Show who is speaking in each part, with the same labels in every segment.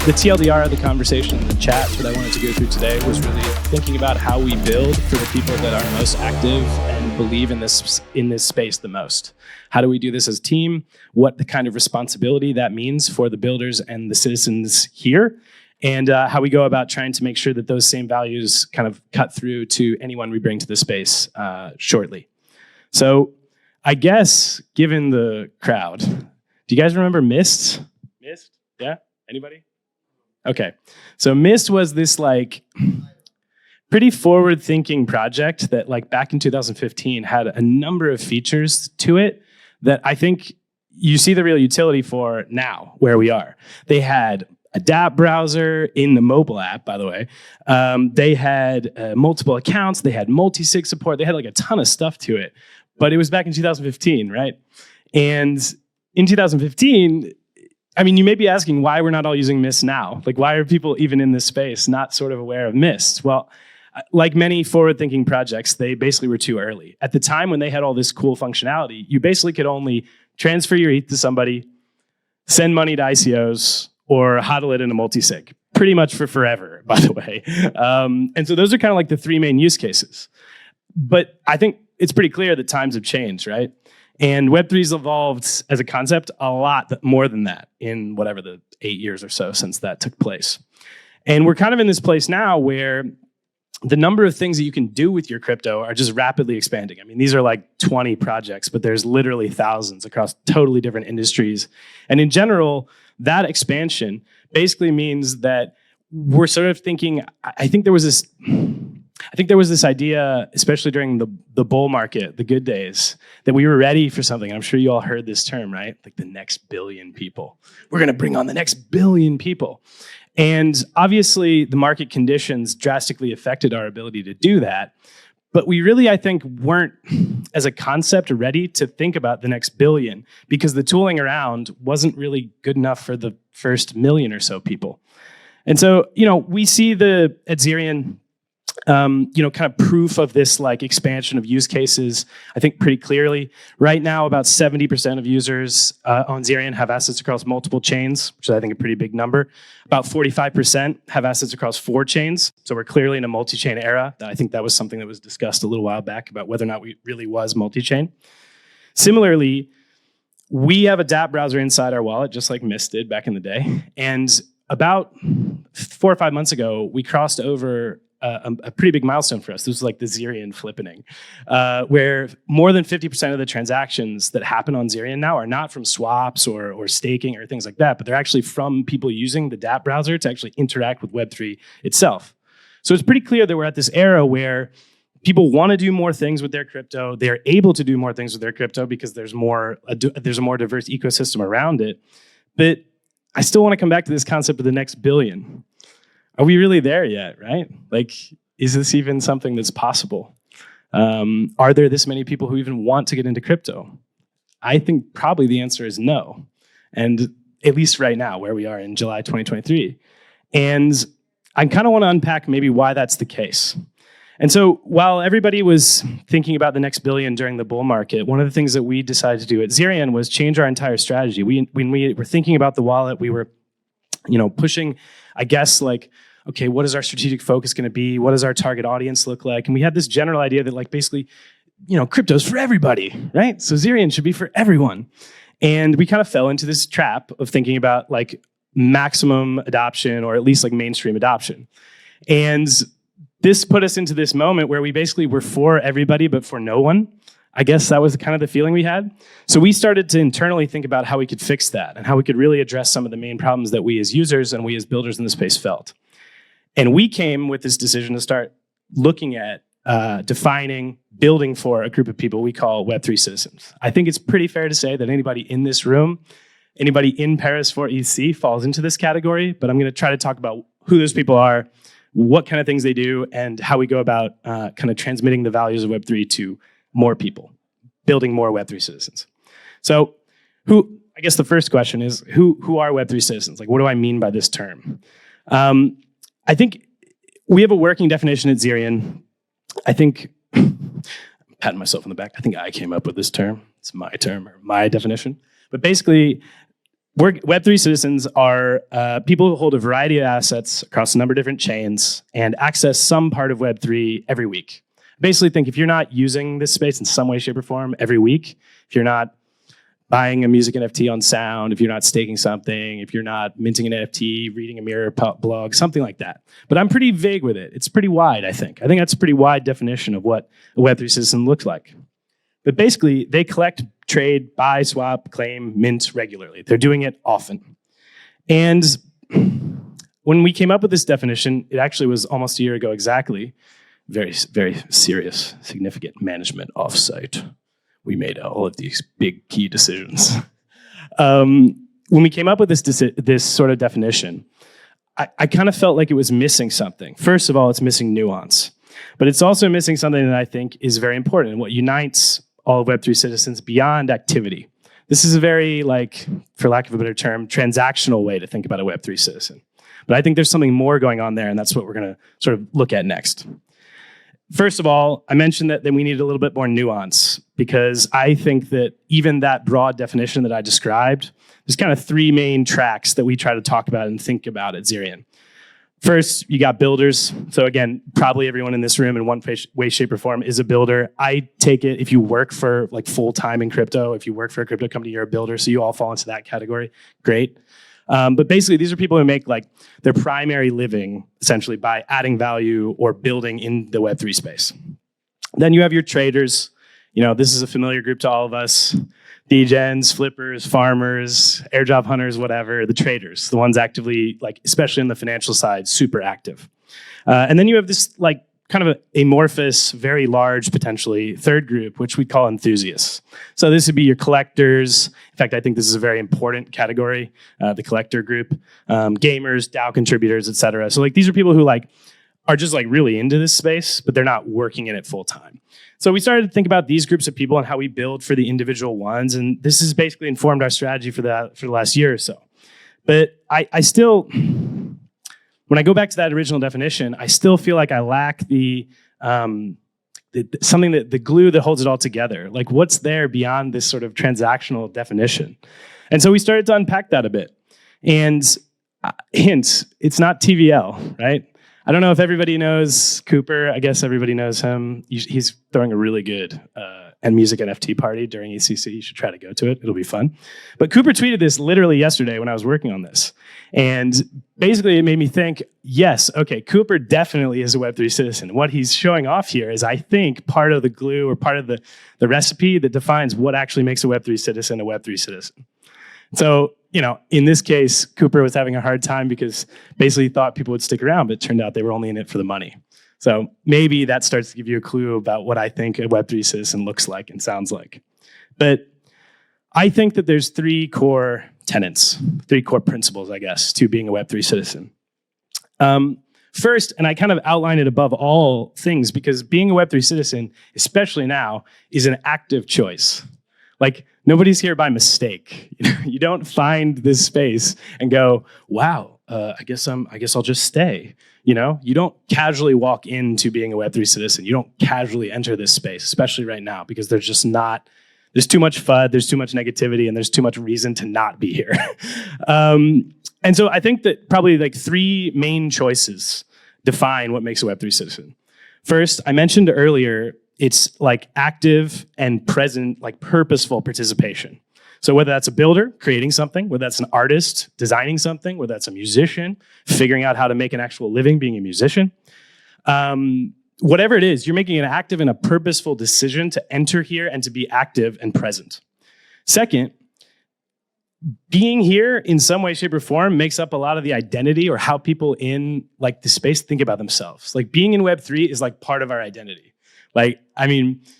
Speaker 1: The TLDR of the conversation in the chat that I wanted to go through today was really thinking about how we build for the people that are most active and believe in this space the most. How do we do this as a team? What the kind of responsibility that means for the builders and the citizens here, and how we go about trying to make sure that those same values kind of cut through to anyone we bring to the space shortly. So I guess, given the crowd, do you guys remember Mist? Mist? Yeah? Anybody? Okay, so Mist was this like pretty forward-thinking project that like back in 2015 had a number of features to it that I think you see the real utility for now, where we are. They had a dApp browser in the mobile app, by the way. They had multiple accounts. They had multi-sig support. They had like a ton of stuff to it, but it was back in 2015, right? And in 2015, I mean, you may be asking why we're not all using Mist now. Like, why are people even in this space not sort of aware of Mist? Well, like many forward-thinking projects, they basically were too early. At the time when they had all this cool functionality, you basically could only transfer your ETH to somebody, send money to ICOs, or hodl it in a multi-sig. Pretty much for forever, by the way. And so those are kind of like the three main use cases. But I think it's pretty clear that times have changed, right? And Web3's evolved as a concept a lot more than that in whatever the 8 years or so since that took place. And we're kind of in this place now where the number of things that you can do with your crypto are just rapidly expanding. I mean, these are like 20 projects, but there's literally thousands across totally different industries. And in general, that expansion basically means that we're sort of thinking, I think there was this idea, especially during the bull market, the good days, that we were ready for something. I'm sure you all heard this term, right? Like the next billion people. We're going to bring on the next billion people. And obviously, the market conditions drastically affected our ability to do that. But we really, I think, weren't, as a concept, ready to think about the next billion because the tooling around wasn't really good enough for the first million or so people. And so, we see at Zerion, kind of proof of this like expansion of use cases, I think pretty clearly. Right now, about 70% of users on Zerion have assets across multiple chains, which is I think a pretty big number. About 45% have assets across 4 chains. So we're clearly in a multi-chain era. I think that was something that was discussed a little while back about whether or not we really was multi-chain. Similarly, we have a dApp browser inside our wallet, just like Mist did back in the day. And about 4 or 5 months ago, we crossed over a pretty big milestone for us. This was like the Zerion flippening, where more than 50% of the transactions that happen on Zerion now are not from swaps or staking or things like that, but they're actually from people using the dApp browser to actually interact with Web3 itself. So it's pretty clear that we're at this era where people want to do more things with their crypto. They're able to do more things with their crypto because there's a more diverse ecosystem around it. But I still want to come back to this concept of the next billion. Are we really there yet, right? Like, is this even something that's possible? Are there this many people who even want to get into crypto? I think probably the answer is no. And at least right now, where we are in July 2023. And I kind of want to unpack maybe why that's the case. And so while everybody was thinking about the next billion during the bull market, one of the things that we decided to do at Zerion was change our entire strategy. When we were thinking about the wallet, we were pushing, I guess, like, okay, what is our strategic focus going to be? What does our target audience look like? And we had this general idea that like basically, crypto's for everybody, right? So Zerion should be for everyone. And we kind of fell into this trap of thinking about like maximum adoption or at least like mainstream adoption. And this put us into this moment where we basically were for everybody, but for no one. I guess that was kind of the feeling we had. So we started to internally think about how we could fix that and how we could really address some of the main problems that we as users and we as builders in the space felt. And we came with this decision to start looking at defining, building for a group of people we call Web3 citizens. I think it's pretty fair to say that anybody in this room, anybody in Paris for EC falls into this category, but I'm going to try to talk about who those people are, what kind of things they do, and how we go about kind of transmitting the values of Web3 to more people, building more Web3 citizens. So I guess the first question is, who are Web3 citizens? Like, what do I mean by this term? I think we have a working definition at Zerion. I think, I'm patting myself on the back, I think I came up with this term. It's my term or my definition. But basically, Web3 citizens are people who hold a variety of assets across a number of different chains and access some part of Web3 every week. Basically think if you're not using this space in some way, shape, or form every week, if you're not buying a music NFT on Sound, if you're not staking something, if you're not minting an NFT, reading a Mirror blog, something like that. But I'm pretty vague with it. It's pretty wide, I think. I think that's a pretty wide definition of what a Web3 citizen looks like. But basically, they collect, trade, buy, swap, claim, mint regularly. They're doing it often. And when we came up with this definition, it actually was almost a year ago exactly. Very, very serious, significant management offsite. We made all of these big key decisions. When we came up with this sort of definition, I kind of felt like it was missing something. First of all, it's missing nuance. But it's also missing something that I think is very important and what unites all of Web3 citizens beyond activity. This is a very, for lack of a better term, transactional way to think about a Web3 citizen. But I think there's something more going on there, and that's what we're going to sort of look at next. First of all, I mentioned that we need a little bit more nuance because I think that even that broad definition that I described, there's kind of three main tracks that we try to talk about and think about at Zerion. First, you got builders. So again, probably everyone in this room in one way, shape, or form is a builder. I take it if you work for full-time in crypto, if you work for a crypto company, you're a builder. So you all fall into that category. Great. But basically, these are people who make their primary living essentially by adding value or building in the Web3 space. Then you have your traders. This is a familiar group to all of us. Degens, flippers, farmers, airdrop hunters, whatever, the traders, the ones actively, especially in the financial side, super active. And then you have this kind of amorphous, very large, potentially, third group, which we call enthusiasts. So this would be your collectors. In fact, I think this is a very important category, the collector group, gamers, DAO contributors, et cetera. So these are people who are just really into this space, but they're not working in it full time. So we started to think about these groups of people and how we build for the individual ones. And this has basically informed our strategy for the last year or so. But I still, when I go back to that original definition, I still feel like I lack the glue that holds it all together. What's there beyond this sort of transactional definition? And so we started to unpack that a bit. And hint, it's not TVL, right? I don't know if everybody knows Cooper. I guess everybody knows him. He's throwing a really good music NFT party during ECC. You should try to go to it. It'll be fun. But Cooper tweeted this literally yesterday when I was working on this. And basically it made me think, yes, okay, Cooper definitely is a Web3 citizen. What he's showing off here is, I think, part of the glue or part of the recipe that defines what actually makes a Web3 citizen a Web3 citizen. So, in this case, Cooper was having a hard time because basically he thought people would stick around, but it turned out they were only in it for the money. So maybe that starts to give you a clue about what I think a Web3 citizen looks like and sounds like. But I think that there's three core tenets, three core principles, I guess, to being a Web3 citizen. First, and I kind of outline it above all things because being a Web3 citizen, especially now, is an active choice. Nobody's here by mistake. You don't find this space and go, wow, I guess I'll just stay. You don't casually walk into being a Web3 citizen. You don't casually enter this space, especially right now, because there's too much FUD, there's too much negativity, and there's too much reason to not be here. And so I think that probably three main choices define what makes a Web3 citizen. First, I mentioned earlier, it's active and present, purposeful participation. So whether that's a builder creating something, whether that's an artist designing something, whether that's a musician figuring out how to make an actual living being a musician, whatever it is, you're making an active and a purposeful decision to enter here and to be active and present. Second, being here in some way, shape, or form makes up a lot of the identity or how people in the space think about themselves. Being in Web3 is part of our identity.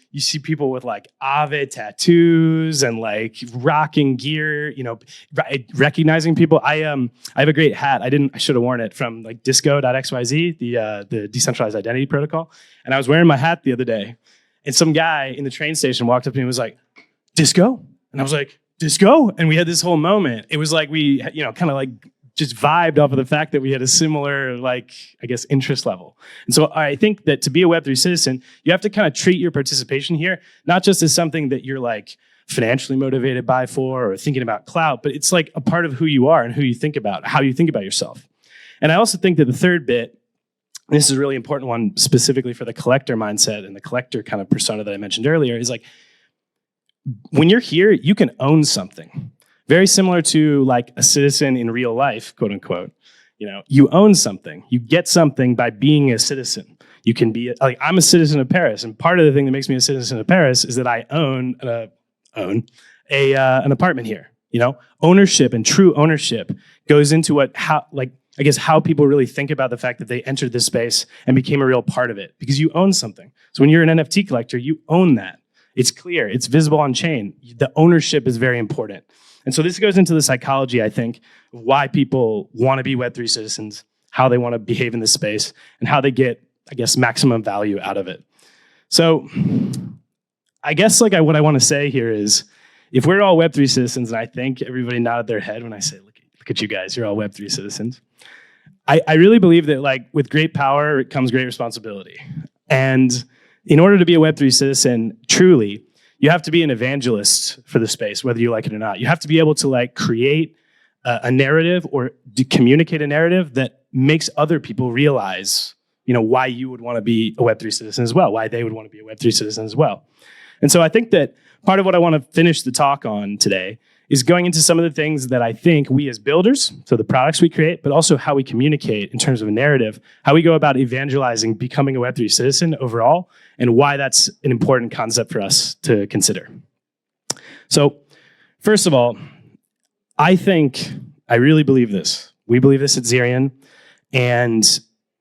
Speaker 1: You see people with Aave tattoos and rocking gear, recognizing people. I have a great hat. I should have worn it from disco.xyz, the decentralized identity protocol. And I was wearing my hat the other day and some guy in the train station walked up to me and was like, "Disco?" And I was like, "Disco?" And we had this whole moment. It was we, kind of just vibed off of the fact that we had a similar, interest level. And so I think that to be a Web3 citizen, you have to kind of treat your participation here, not just as something that you're financially motivated by for, or thinking about clout, but it's like a part of who you are and who you think about, how you think about yourself. And I also think that the third bit, this is a really important one specifically for the collector mindset and the collector kind of persona that I mentioned earlier, is like, when you're here, you can own something. Very similar to like a citizen in real life, quote unquote. You own something. You get something by being a citizen. You can be, like, I'm a citizen of Paris, and part of the thing that makes me a citizen of Paris is that I own an apartment here. Ownership and true ownership goes into how people really think about the fact that they entered this space and became a real part of it, because you own something. So when you're an NFT collector, you own that. It's clear, it's visible on chain. The ownership is very important. And so this goes into the psychology, I think, of why people want to be Web3 citizens, how they want to behave in this space, and how they get, maximum value out of it. So I guess what I want to say here is, if we're all Web3 citizens, and I think everybody nodded their head when I say, look at you guys, you're all Web3 citizens. I really believe that with great power comes great responsibility. And in order to be a Web3 citizen, truly, you have to be an evangelist for the space, whether you like it or not. You have to be able to create a narrative or communicate a narrative that makes other people realize, why you would want to be a Web3 citizen as well, why they would want to be a Web3 citizen as well. And so I think that part of what I want to finish the talk on today is going into some of the things that I think we as builders, so the products we create, but also how we communicate in terms of a narrative, how we go about evangelizing becoming a Web3 citizen overall, and why that's an important concept for us to consider. So first of all, I really believe this. We believe this at Zerion, and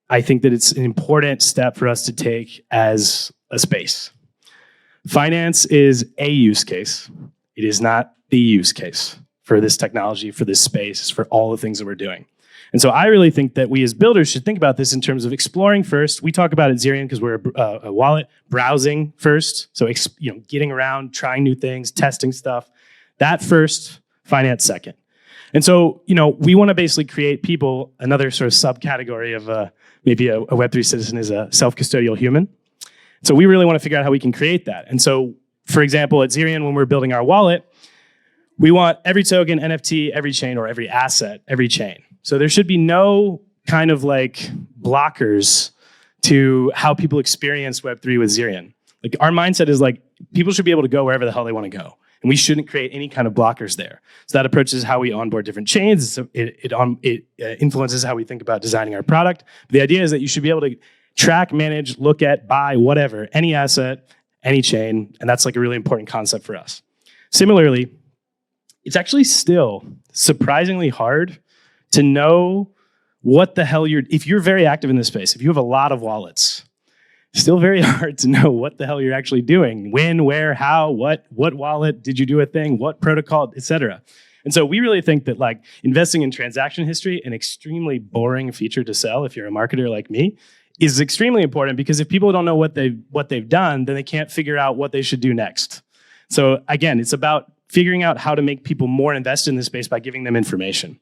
Speaker 1: I think that it's an important step for us to take as a space. Finance is a use case. It is not the use case for this technology, for this space, for all the things that we're doing. And so I really think that we as builders should think about this in terms of exploring first. We talk about it at Zerion because we're a wallet, browsing first. So getting around, trying new things, testing stuff. That first, finance second. And so, we want to basically create people, another sort of subcategory of maybe a Web3 citizen is a self-custodial human. So we really want to figure out how we can create that. And so, for example, at Zerion, when we're building our wallet, we want every token, NFT, every chain, or every asset, every chain. So there should be no kind of blockers to how people experience Web3 with Zerion. Our mindset is people should be able to go wherever the hell they want to go. And we shouldn't create any kind of blockers there. So that approach is how we onboard different chains. So it influences how we think about designing our product. But the idea is that you should be able to track, manage, look at, buy, whatever, any asset, any chain. And that's a really important concept for us. Similarly, it's actually still surprisingly hard to know what the hell if you're very active in this space, if you have a lot of wallets, still very hard to know what the hell you're actually doing, when, where, how, what wallet, did you do a thing, what protocol, etc. And so we really think that investing in transaction history, an extremely boring feature to sell if you're a marketer like me, is extremely important, because if people don't know what they've done, then they can't figure out what they should do next. So again, it's about figuring out how to make people more invested in this space by giving them information.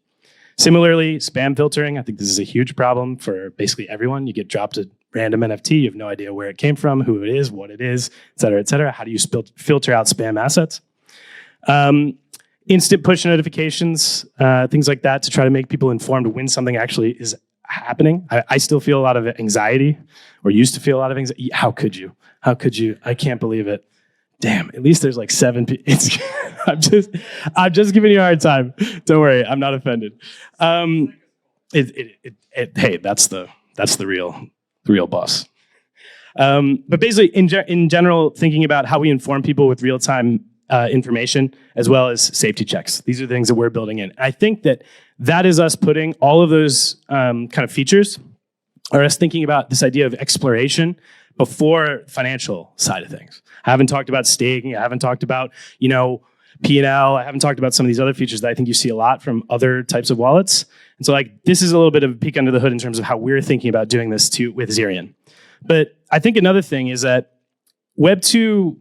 Speaker 1: Similarly, spam filtering, I think this is a huge problem for basically everyone. You get dropped a random NFT, you have no idea where it came from, who it is, what it is, et cetera, et cetera. How do you filter out spam assets? Instant push notifications, things like that, to try to make people informed when something actually is happening. I still feel a lot of anxiety, or used to feel a lot of anxiety. How could you? I can't believe it. Damn, at least there's 7 people. I'm just giving you a hard time. Don't worry, I'm not offended. Hey, that's the real boss. But basically, in general, thinking about how we inform people with real-time information, as well as safety checks. These are the things that we're building in. I think that is us putting all of those kind of features, or us thinking about this idea of exploration before financial side of things. I haven't talked about staking. I haven't talked about, P&L. I haven't talked about some of these other features that I think you see a lot from other types of wallets. And so this is a little bit of a peek under the hood in terms of how we're thinking about doing this too with Zerion. But I think another thing is that Web2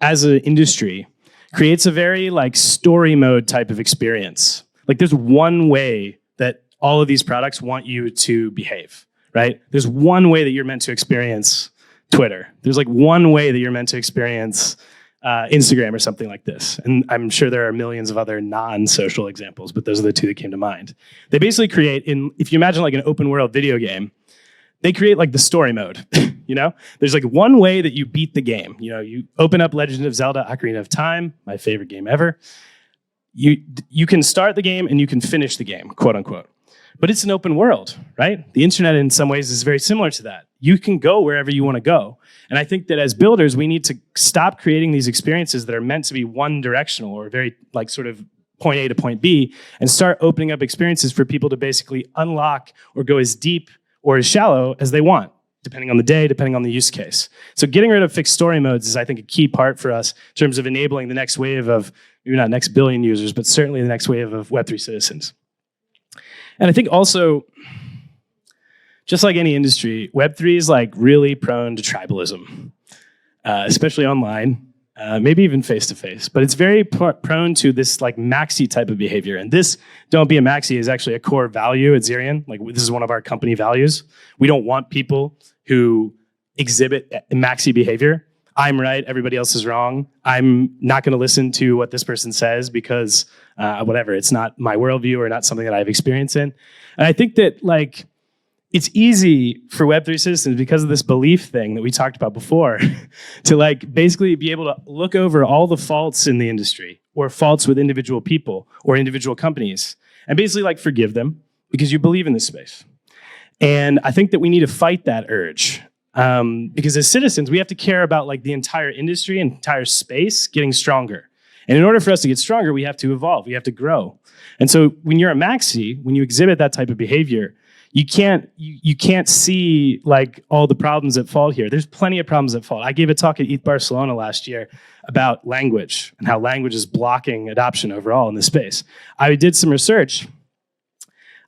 Speaker 1: as an industry creates a very story mode type of experience. There's one way that all of these products want you to behave, right? There's one way that you're meant to experience Twitter. There's one way that you're meant to experience Instagram or something like this. And I'm sure there are millions of other non-social examples, but those are the two that came to mind. They basically create, if you imagine like an open world video game, they create like the story mode. There's like one way that you beat the game. You open up Legend of Zelda Ocarina of Time, my favorite game ever. You can start the game and you can finish the game, quote unquote. But it's an open world, right? The internet in some ways is very similar to that. You can go wherever you want to go. And I think that as builders, we need to stop creating these experiences that are meant to be one directional or very like sort of point A to point B and start opening up experiences for people to basically unlock or go as deep or as shallow as they want, depending on the day, depending on the use case. So getting rid of fixed story modes is, I think, a key part for us in terms of enabling the next wave of, maybe not next billion users, but certainly the next wave of Web3 citizens. And I think also, just like any industry, Web3 is like really prone to tribalism, especially online, maybe even face-to-face. But it's very prone to this like maxi type of behavior. And this don't be a maxi is actually a core value at Zerion. Like this is one of our company values. We don't want people who exhibit maxi behavior. I'm right, everybody else is wrong. I'm not going to listen to what this person says because whatever, it's not my worldview or not something that I have experience in. And I think that like it's easy for Web3 citizens because of this belief thing that we talked about before to like basically be able to look over all the faults in the industry or faults with individual people or individual companies and basically like forgive them because you believe in this space. And I think that we need to fight that urge. Because as citizens, we have to care about like the entire industry and entire space getting stronger. And in order for us to get stronger, we have to evolve, we have to grow. And so when you're a maxi, when you exhibit that type of behavior, you can't see like all the problems at fault here. There's plenty of problems at fault. I gave a talk at ETH Barcelona last year about language and how language is blocking adoption overall in this space. I did some research.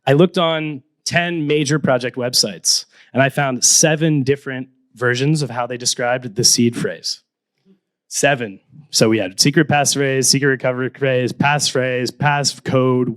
Speaker 1: I looked on 10 major project websites, and I found 7 different versions of how they described the seed phrase. 7. So we had secret passphrase, secret recovery phrase, passphrase, passcode,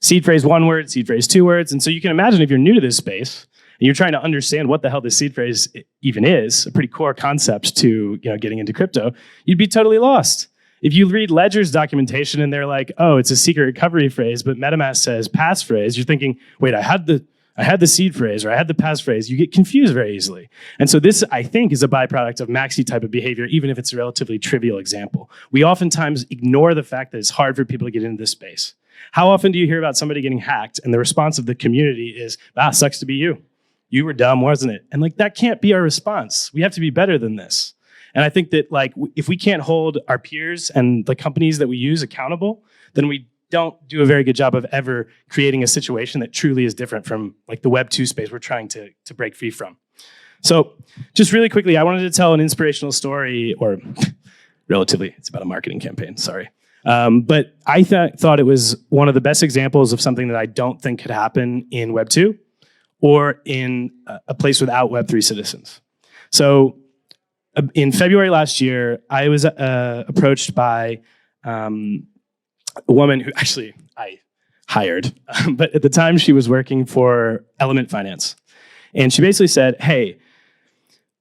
Speaker 1: seed phrase 1 word, seed phrase 2 words. And so you can imagine if you're new to this space and you're trying to understand what the hell this seed phrase even is, a pretty core concept to getting into crypto, you'd be totally lost. If you read Ledger's documentation and they're like, oh, it's a secret recovery phrase, but MetaMask says passphrase, you're thinking, wait, I had the seed phrase or I had the passphrase. You get confused very easily. And so this, I think, is a byproduct of maxi type of behavior, even if it's a relatively trivial example. We oftentimes ignore the fact that it's hard for people to get into this space. How often do you hear about somebody getting hacked and the response of the community is, sucks to be you. You were dumb, wasn't it? And like that can't be our response. We have to be better than this. And I think that like if we can't hold our peers and the companies that we use accountable, then we don't do a very good job of ever creating a situation that truly is different from like the Web 2 space we're trying to break free from. So just really quickly, I wanted to tell an inspirational story, or relatively, it's about a marketing campaign, sorry. But I thought it was one of the best examples of something that I don't think could happen in Web 2 or in a place without Web 3 citizens. So in February last year, I was approached by a woman who actually I hired, but at the time she was working for Element Finance. And she basically said, hey,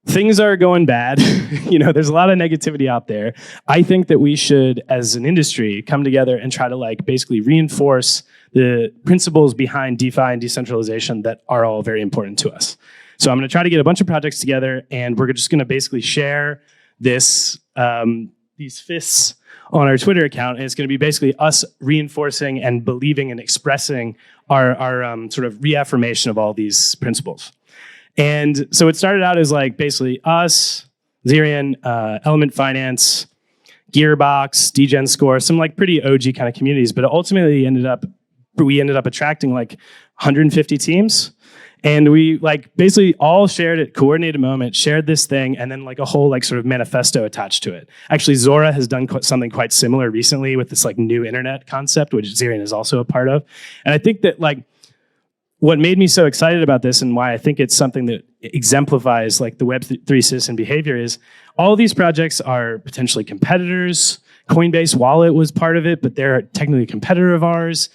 Speaker 1: things are going bad. There's a lot of negativity out there. I think that we should, as an industry, come together and try to like basically reinforce the principles behind DeFi and decentralization that are all very important to us. So I'm going to try to get a bunch of projects together, and we're just going to basically share this these fists on our Twitter account, and it's going to be basically us reinforcing and believing and expressing our sort of reaffirmation of all these principles. And so it started out as like basically us, Zerion, Element Finance, Gearbox, Degen Score, some like pretty OG kind of communities, but ultimately we ended up attracting like 150 teams. And we like basically all shared at coordinated moment, shared this thing, and then like a whole like sort of manifesto attached to it. Actually, Zora has done something quite similar recently with this like new internet concept, which Zerion is also a part of. And I think that like what made me so excited about this and why I think it's something that exemplifies like the Web3 citizen behavior is all of these projects are potentially competitors. Coinbase Wallet was part of it, but they're technically a competitor of ours.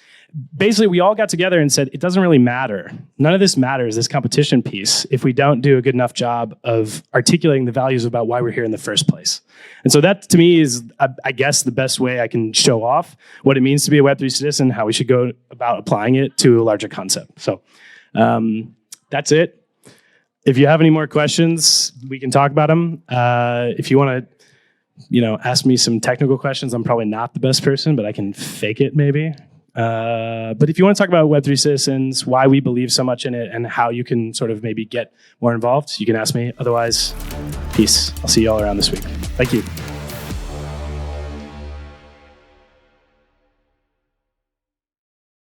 Speaker 1: basically we all got together and said, it doesn't really matter. None of this matters, this competition piece, if we don't do a good enough job of articulating the values about why we're here in the first place. And so that to me is, I guess, the best way I can show off what it means to be a Web3 citizen, how we should go about applying it to a larger concept. So that's it. If you have any more questions, we can talk about them. If you want to, ask me some technical questions, I'm probably not the best person, but I can fake it maybe. But if you want to talk about Web3 citizens, why we believe so much in it, and how you can sort of maybe get more involved, you can ask me. Otherwise, peace. I'll see you all around this week. Thank you.